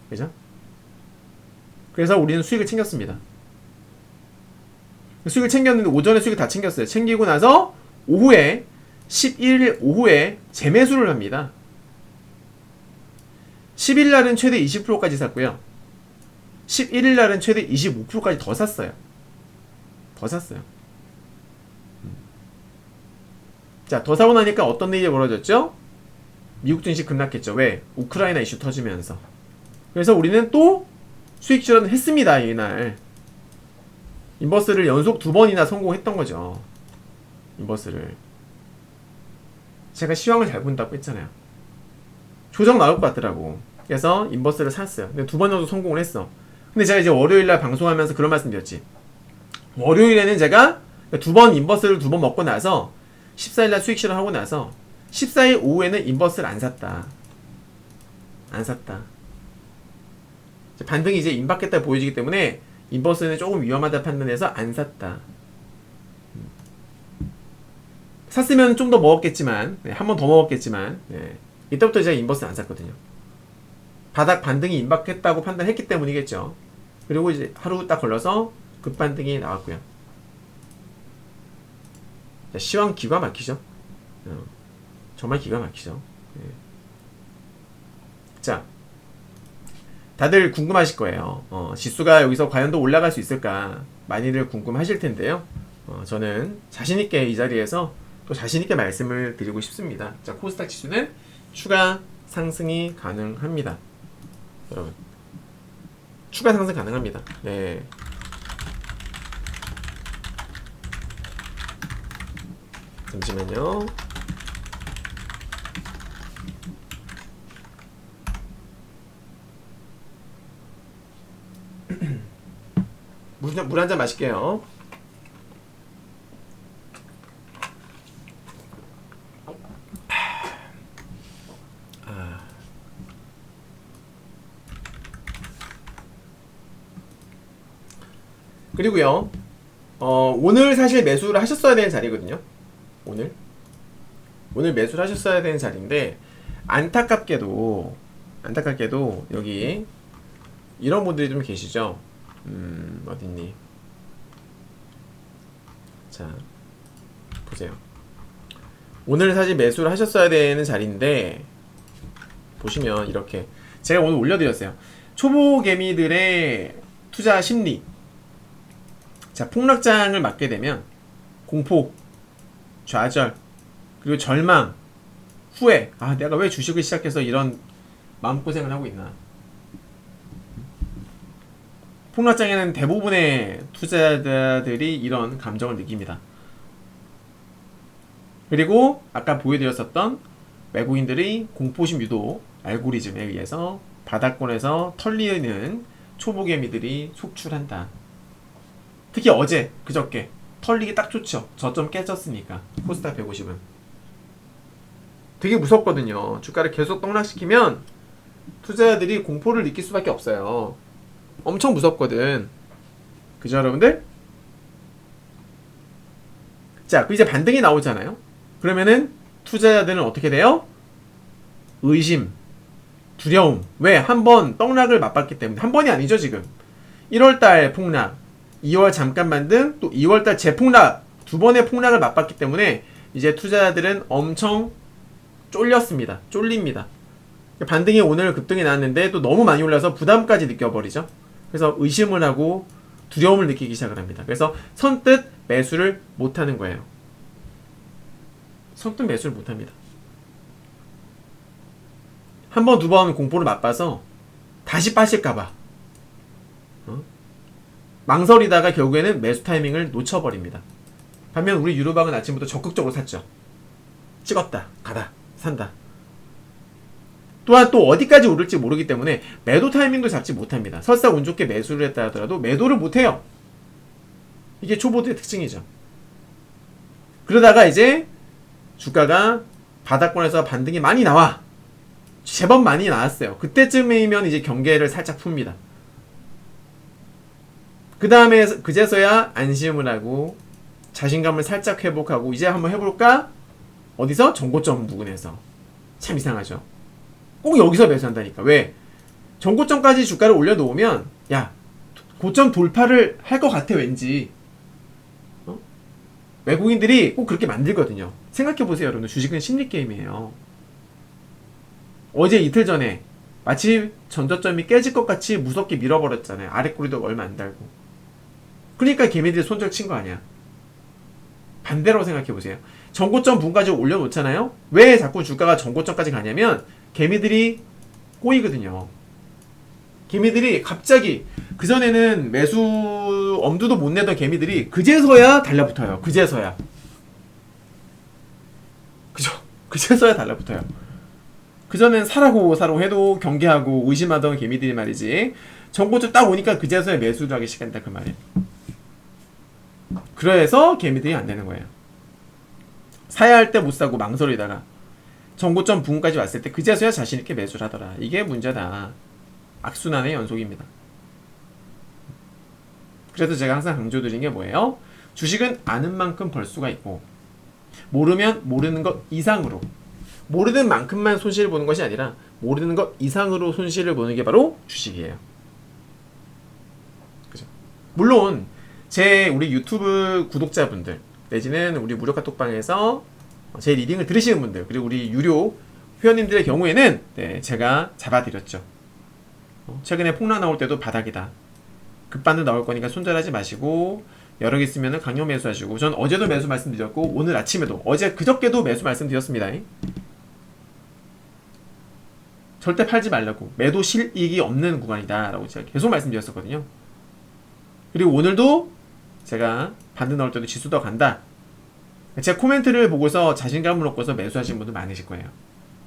그죠? 그래서 우리는 수익을 챙겼습니다. 수익을 챙겼는데 오전에 수익을 다 챙겼어요. 챙기고 나서 오후에 11일 오후에 재매수를 합니다. 10일날은 최대 20%까지 샀고요. 11일날은 최대 25%까지 더 샀어요. 자, 더 사고 나니까 어떤 일이 벌어졌죠? 미국 증시 급락했죠. 왜? 우크라이나 이슈 터지면서. 그래서 우리는 또 수익 실현을 했습니다. 이날 인버스를 연속 2번이나 성공했던 거죠. 인버스를 제가 시황을 잘 본다고 했잖아요. 조정 나올 것 같더라고. 그래서 인버스를 샀어요. 근데 2번 정도 성공을 했어. 근데 제가 이제 월요일날 방송하면서 그런 말씀 드렸지. 월요일에는 제가 2번 인버스를 2번 먹고 나서 14일날 수익 실현하고 나서 14일 오후에는 인버스를 안 샀다. 반등이 이제 임박했다 보여지기 때문에 인버스는 조금 위험하다 판단해서 안 샀다. 샀으면 좀 더 먹었겠지만, 한 번 더 먹었겠지만, 이때부터 제가 인버스 안 샀거든요. 바닥 반등이 임박했다고 판단했기 때문이겠죠. 그리고 이제 하루 딱 걸려서 급반등이 나왔고요. 자, 시황 기가 막히죠. 정말 기가 막히죠. 자, 다들 궁금하실 거예요. 지수가 여기서 과연 더 올라갈 수 있을까? 많이들 궁금하실 텐데요. 저는 자신있게 이 자리에서 또 자신있게 말씀을 드리고 싶습니다. 자, 코스닥 지수는 추가 상승이 가능합니다. 여러분, 추가 상승 가능합니다. 네. 잠시만요. 물 한 잔 마실게요. 그리고요, 오늘 사실 매수를 하셨어야 되는 자리거든요. 오늘 매수를 하셨어야 되는 자리인데, 안타깝게도 여기 이런 분들이 좀 계시죠. 어딨니? 자, 보세요. 오늘 사실 매수를 하셨어야 되는 자리인데, 보시면 이렇게 제가 오늘 올려드렸어요. 초보 개미들의 투자 심리. 자, 폭락장을 맞게 되면 공포, 좌절, 그리고 절망, 후회. 아, 내가 왜 주식을 시작해서 이런 마음고생을 하고 있나. 폭락장에는 대부분의 투자자들이 이런 감정을 느낍니다. 그리고 아까 보여드렸었던 외국인들이 공포심 유도 알고리즘에 의해서 바닥권에서 털리는 초보개미들이 속출한다. 특히 어제, 그저께 털리기 딱 좋죠. 저점 깨졌으니까. 코스닥 150은 되게 무섭거든요. 주가를 계속 떡락시키면 투자자들이 공포를 느낄 수밖에 없어요. 엄청 무섭거든. 그죠, 여러분들? 자, 이제 반등이 나오잖아요. 그러면은 투자자들은 어떻게 돼요? 의심, 두려움. 왜? 한 번 떡락을 맛봤기 때문에. 한 번이 아니죠, 지금. 1월달 폭락, 2월 잠깐 반등, 또 2월달 재폭락, 두 번의 폭락을 맛봤기 때문에 이제 투자자들은 엄청 쫄렸습니다. 쫄립니다. 반등이 오늘 급등이 나왔는데 또 너무 많이 올라서 부담까지 느껴버리죠. 그래서 의심을 하고 두려움을 느끼기 시작을 합니다. 그래서 선뜻 매수를 못하는 거예요. 선뜻 매수를 못합니다. 한 번, 두 번 공포를 맛봐서 다시 빠질까봐 망설이다가 결국에는 매수 타이밍을 놓쳐버립니다. 반면 우리 유로박은 아침부터 적극적으로 샀죠. 찍었다, 가다, 산다. 또한 또 어디까지 오를지 모르기 때문에 매도 타이밍도 잡지 못합니다. 설사 운 좋게 매수를 했다 하더라도 매도를 못해요. 이게 초보들의 특징이죠. 그러다가 이제 주가가 바닥권에서 반등이 많이 나와. 제법 많이 나왔어요. 그때쯤이면 이제 경계를 살짝 풉니다. 그 다음에 그제서야 안심을 하고 자신감을 살짝 회복하고 이제 한번 해볼까? 어디서? 정고점 부근에서. 참 이상하죠. 꼭 여기서 매수한다니까. 왜? 정고점까지 주가를 올려놓으면 야, 고점 돌파를 할 것 같아 왠지. 외국인들이 꼭 그렇게 만들거든요. 생각해보세요, 여러분. 주식은 심리게임이에요. 어제 이틀 전에 마치 전저점이 깨질 것 같이 무섭게 밀어버렸잖아요. 아랫꼬리도 얼마 안 달고. 그러니까 개미들이 손절 친 거 아니야. 반대로 생각해보세요. 전고점 부분까지 올려놓잖아요. 왜 자꾸 주가가 전고점까지 가냐면 개미들이 꼬이거든요. 개미들이 갑자기 그전에는 매수 엄두도 못 내던 개미들이 그제서야 달라붙어요. 그제서야. 그죠? 그제서야 달라붙어요. 그전엔 사라고 해도 경계하고 의심하던 개미들이 말이지. 전고점 딱 오니까 그제서야 매수를 하기 시작한다 그 말이에요. 그래서 개미들이 안 되는 거예요. 사야 할 때 못 사고 망설이다가 전고점 부근까지 왔을 때 그제서야 자신있게 매수를 하더라. 이게 문제다. 악순환의 연속입니다. 그래서 제가 항상 강조드린 게 뭐예요? 주식은 아는 만큼 벌 수가 있고 모르면 모르는 것 이상으로, 모르는 만큼만 손실을 보는 것이 아니라 모르는 것 이상으로 손실을 보는 게 바로 주식이에요. 그죠? 물론 우리 유튜브 구독자분들 내지는 우리 무료 카톡방에서 제 리딩을 들으시는 분들, 그리고 우리 유료 회원님들의 경우에는 제가 잡아드렸죠. 최근에 폭락 나올 때도 바닥이다, 급반등 나올 거니까 손절하지 마시고 여러 개 있으면 강력 매수하시고, 전 어제도 매수 말씀드렸고 오늘 아침에도, 어제 그저께도 매수 말씀드렸습니다. 절대 팔지 말라고, 매도 실익이 없는 구간이다 라고 제가 계속 말씀드렸었거든요. 그리고 오늘도 제가 반등 나올 때도 지수 더 간다, 제 코멘트를 보고서 자신감을 얻고서 매수하신 분들 많으실 거예요.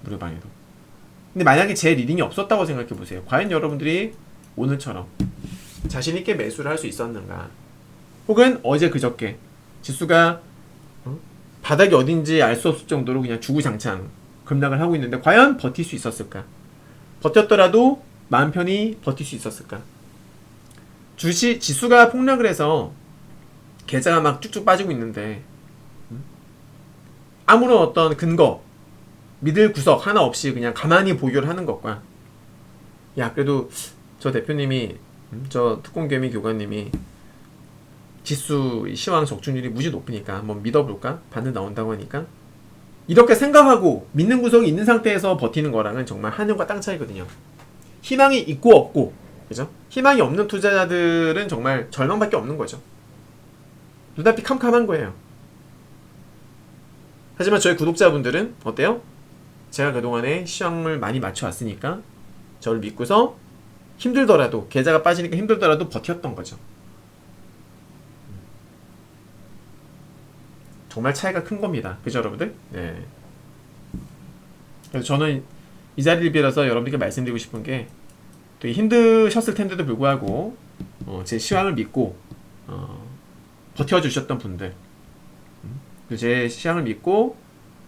무료방에도. 근데 만약에 제 리딩이 없었다고 생각해보세요. 과연 여러분들이 오늘처럼 자신있게 매수를 할 수 있었는가? 혹은 어제 그저께 지수가 바닥이 어딘지 알 수 없을 정도로 그냥 주구장창 급락을 하고 있는데 과연 버틸 수 있었을까? 버텼더라도 마음 편히 버틸 수 있었을까? 지수가 폭락을 해서 계좌가 막 쭉쭉 빠지고 있는데 아무런 어떤 근거, 믿을 구석 하나 없이 그냥 가만히 보유를 하는 것과, 야 그래도 저 대표님이, 저 특공개미 교관님이 지수 시황 적중률이 무지 높으니까 한번 믿어볼까? 반등 나온다고 하니까, 이렇게 생각하고 믿는 구석이 있는 상태에서 버티는 거랑은 정말 하늘과 땅 차이거든요. 희망이 있고 없고, 그죠? 희망이 없는 투자자들은 정말 절망밖에 없는 거죠. 눈앞이 캄캄한 거예요. 하지만 저희 구독자분들은 어때요? 제가 그동안에 시황을 많이 맞춰왔으니까 저를 믿고서 힘들더라도 계좌가 빠지니까 힘들더라도 버텼던 거죠. 정말 차이가 큰 겁니다. 그죠 여러분들? 네. 그래서 저는 이 자리를 빌어서 여러분들께 말씀드리고 싶은 게 되게 힘드셨을 텐데도 불구하고 제 시황을 믿고 버텨주셨던 분들, 제 시황을 믿고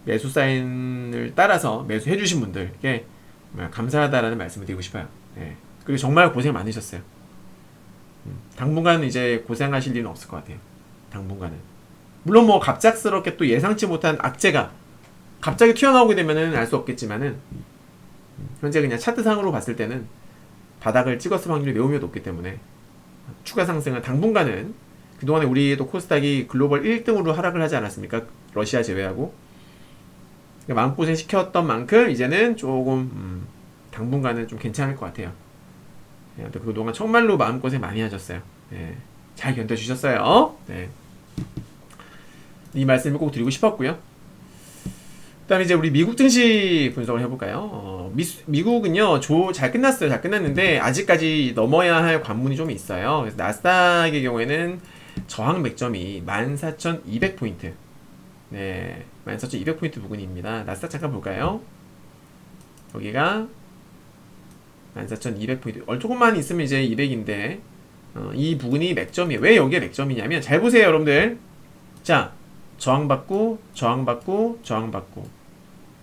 매수 사인을 따라서 매수해주신 분들께 감사하다라는 말씀을 드리고 싶어요. 네. 그리고 정말 고생 많으셨어요. 당분간 이제 고생하실 일은 없을 것 같아요. 당분간은. 물론 뭐 갑작스럽게 또 예상치 못한 악재가 갑자기 튀어나오게 되면은 알 수 없겠지만은 현재 그냥 차트상으로 봤을 때는 바닥을 찍었을 확률이 매우 높기 때문에 추가 상승은 당분간은 그동안에 우리도 코스닥이 글로벌 1등으로 하락을 하지 않았습니까? 러시아 제외하고. 그러니까 마음고생 시켰던 만큼 이제는 조금 당분간은 좀 괜찮을 것 같아요. 예, 그동안 정말로 마음고생 많이 하셨어요. 예, 잘 견뎌주셨어요. 네. 이 말씀을 꼭 드리고 싶었고요. 그 다음에 이제 우리 미국 증시 분석을 해볼까요? 미국은요, 잘 끝났어요. 잘 끝났는데, 아직까지 넘어야 할 관문이 좀 있어요. 그래서 나스닥의 경우에는 저항 맥점이 14,200포인트. 네, 14,200포인트 부근입니다. 나스닥 잠깐 볼까요? 여기가 14,200포인트. 조금만 있으면 이제 200인데, 이 부근이 맥점이에요. 왜 여기에 맥점이냐면, 잘 보세요, 여러분들. 자, 저항받고, 저항받고, 저항받고,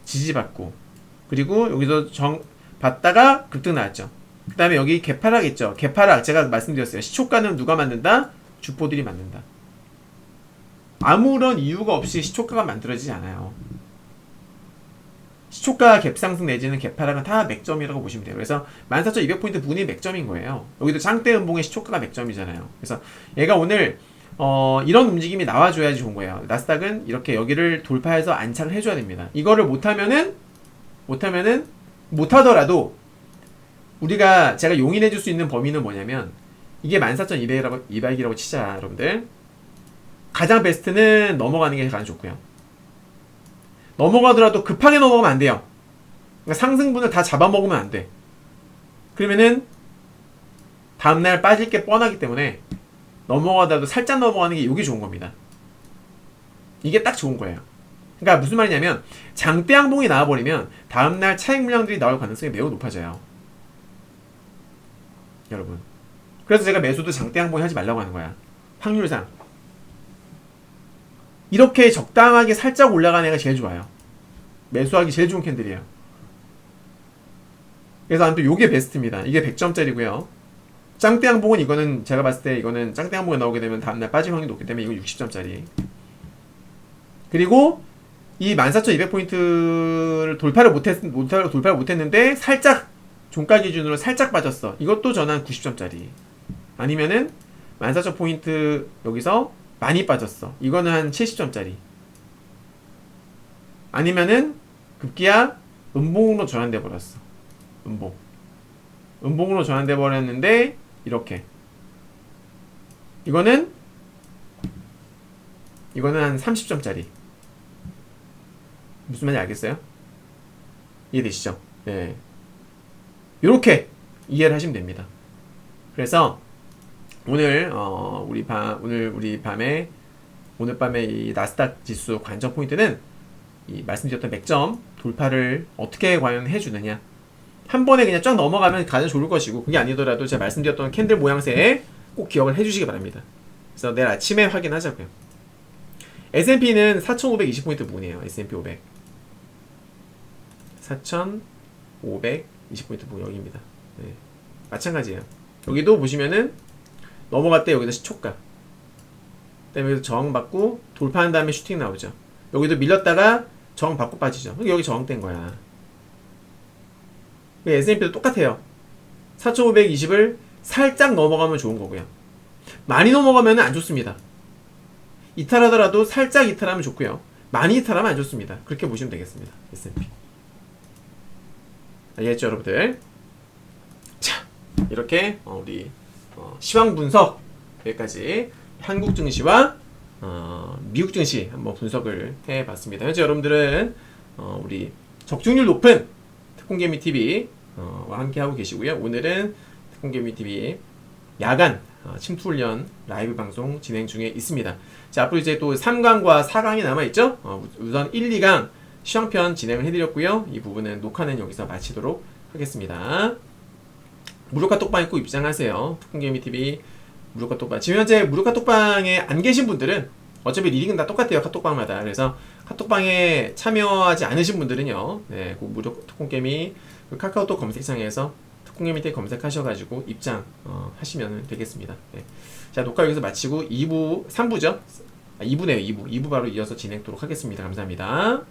지지받고, 그리고 여기서 받다가 급등 나왔죠. 그 다음에 여기 개파락 있죠. 개파락, 제가 말씀드렸어요. 시초가는 누가 만든다? 주포들이 만든다. 아무런 이유가 없이 시초가가 만들어지지 않아요. 시초가 갭상승 내지는 개파락은 다 맥점이라고 보시면 돼요. 그래서 14,200포인트 부근이 맥점인 거예요. 여기도 장대 음봉의 시초가가 맥점이잖아요. 그래서 얘가 오늘 이런 움직임이 나와줘야지 좋은 거예요. 나스닥은 이렇게 여기를 돌파해서 안착을 해줘야 됩니다. 이거를 못하더라도 제가 용인해줄 수 있는 범위는 뭐냐면 이게 14,200이라고 치자, 여러분들. 가장 베스트는 넘어가는 게 가장 좋고요. 넘어가더라도 급하게 넘어가면 안 돼요. 그러니까 상승분을 다 잡아먹으면 안 돼. 그러면은 다음날 빠질 게 뻔하기 때문에 넘어가더라도 살짝 넘어가는 게 이게 좋은 겁니다. 이게 딱 좋은 거예요. 그러니까 무슨 말이냐면 장대 양봉이 나와버리면 다음날 차익 물량들이 나올 가능성이 매우 높아져요. 여러분. 그래서 제가 매수도 장대 양봉이 하지 말라고 하는 거야. 확률상. 이렇게 적당하게 살짝 올라가는 애가 제일 좋아요. 매수하기 제일 좋은 캔들이에요. 그래서 아무튼 요게 베스트입니다. 이게 100점짜리고요. 짱대 양봉은 이거는 제가 봤을 때 이거는 짱대 양봉에 나오게 되면 다음날 빠질 확률이 높기 때문에 이건 60점짜리. 그리고 이 14,200포인트를 돌파를 못했는데 살짝 종가 기준으로 살짝 빠졌어. 이것도 저는 90점짜리. 아니면은 14,000포인트 여기서 많이 빠졌어. 이거는 한 70점짜리. 아니면은 급기야 음봉으로 전환돼 버렸어. 음봉으로 전환돼 버렸는데 이렇게. 이거는 한 30점짜리. 무슨 말인지 알겠어요? 이해되시죠? 네. 요렇게 이해를 하시면 됩니다. 그래서 오늘 오늘 밤에 이 나스닥 지수 관전 포인트는 이 말씀드렸던 맥점 돌파를 어떻게 과연 해주느냐. 한 번에 그냥 쫙 넘어가면 가장 좋을 것이고, 그게 아니더라도 제가 말씀드렸던 캔들 모양새에 꼭 기억을 해주시기 바랍니다. 그래서 내일 아침에 확인하자고요. S&P는 4,520포인트 부근이에요. S&P 500 4,520포인트 부근 여기입니다. 네. 마찬가지예요. 여기도 보시면은 넘어갈 때 여기다 시초가, 그다음에 여기서 저항받고 돌파한 다음에 슈팅 나오죠. 여기도 밀렸다가 저항받고 빠지죠. 여기 저항된 거야. S&P도 똑같아요. 4,520을 살짝 넘어가면 좋은 거고요. 많이 넘어가면 안 좋습니다. 이탈하더라도 살짝 이탈하면 좋고요. 많이 이탈하면 안 좋습니다. 그렇게 보시면 되겠습니다. S&P. 알겠죠, 여러분들? 자, 이렇게 우리 시황 분석 여기까지 한국 증시와 미국 증시 한번 분석을 해봤습니다. 현재 여러분들은 우리 적중률 높은 특공개미 TV 와 함께 하고 계시고요. 오늘은 특공개미 TV 야간 침투훈련 라이브 방송 진행 중에 있습니다. 자, 앞으로 이제 또 3강과 4강이 남아있죠? 우선 1, 2강 시황편 진행을 해드렸고요. 이 부분은 녹화는 여기서 마치도록 하겠습니다. 무료 카톡방에 꼭 입장하세요. 특공개미TV 무료 카톡방. 지금 현재 무료 카톡방에 안 계신 분들은 어차피 리딩은 다 똑같아요. 카톡방마다. 그래서 카톡방에 참여하지 않으신 분들은요. 네, 그 무료 특공개미 카카오톡 검색창에서 특공개미TV 검색하셔가지고 입장 하시면 되겠습니다. 네. 자, 녹화 여기서 마치고 2부, 3부죠? 2부네요. 2부 바로 이어서 진행하도록 하겠습니다. 감사합니다.